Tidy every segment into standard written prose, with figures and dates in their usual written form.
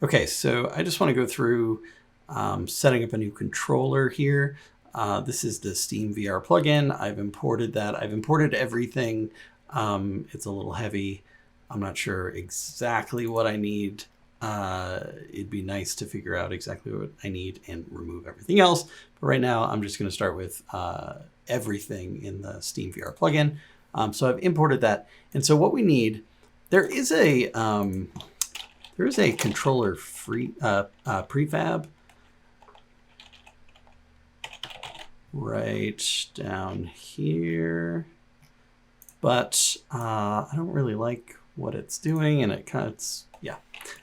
Okay, so I just want to go through setting up a new controller here. This is the Steam VR plugin. I've imported that. I've imported everything. It's a little heavy. I'm not sure exactly what I need. It'd be nice to figure out exactly what I need and remove everything else. But right now, I'm just going to start with everything in the Steam VR plugin. So I've imported that. And so what we need, there is a controller free prefab right down here, but I don't really like what it's doing, and it kind of, yeah.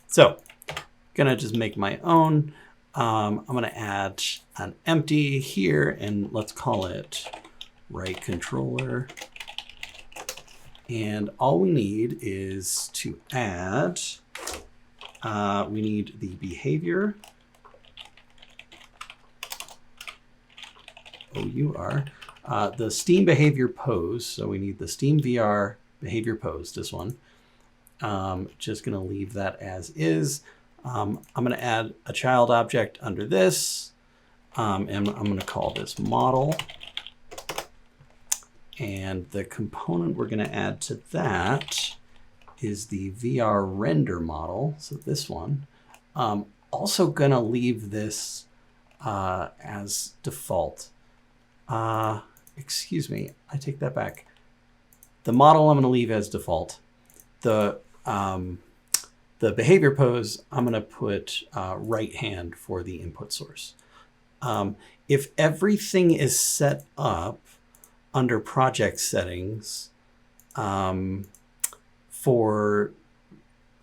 So gonna just make my own. I'm gonna add an empty here, and let's call it right controller. And all we need is to add, we need the behavior, OUR, the Steam behavior pose. So we need the Steam VR behavior pose, this one. Just gonna leave that as is. I'm gonna add a child object under this, and I'm gonna call this model. And the component we're gonna add to that is the VR render model. So this one. Also gonna leave this as default. Excuse me, I take that back. The model I'm gonna leave as default. The behavior pose, I'm gonna put right hand for the input source. If everything is set up under project settings for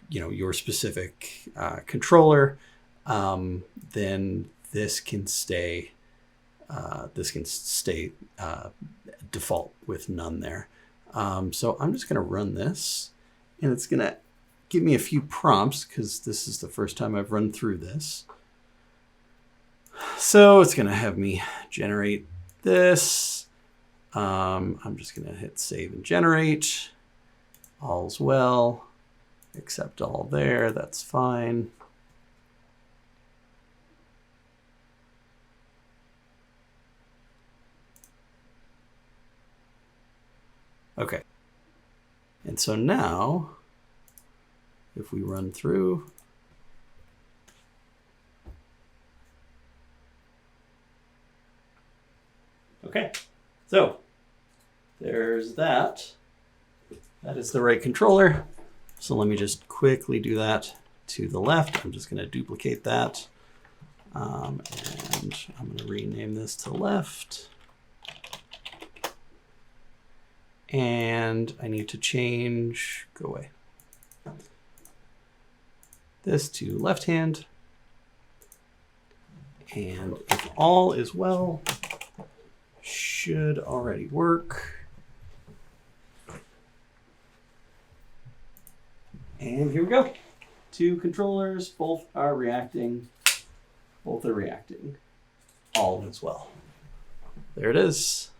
your specific controller, then this can stay default with none there. So I'm just gonna run this, and it's gonna give me a few prompts because this is the first time I've run through this. So it's gonna have me generate this. I'm just gonna hit save and generate. All's well, accept all there, that's fine. Okay, and so now, if we run through, okay, so there's that. That is the right controller. So let me just quickly do that to the left. I'm just going to duplicate that. And I'm going to rename this to left. And I need to change, go away, this to left hand. And if all is well, should already work. And here we go. Two controllers, both are reacting. Both are reacting. All is well. There it is.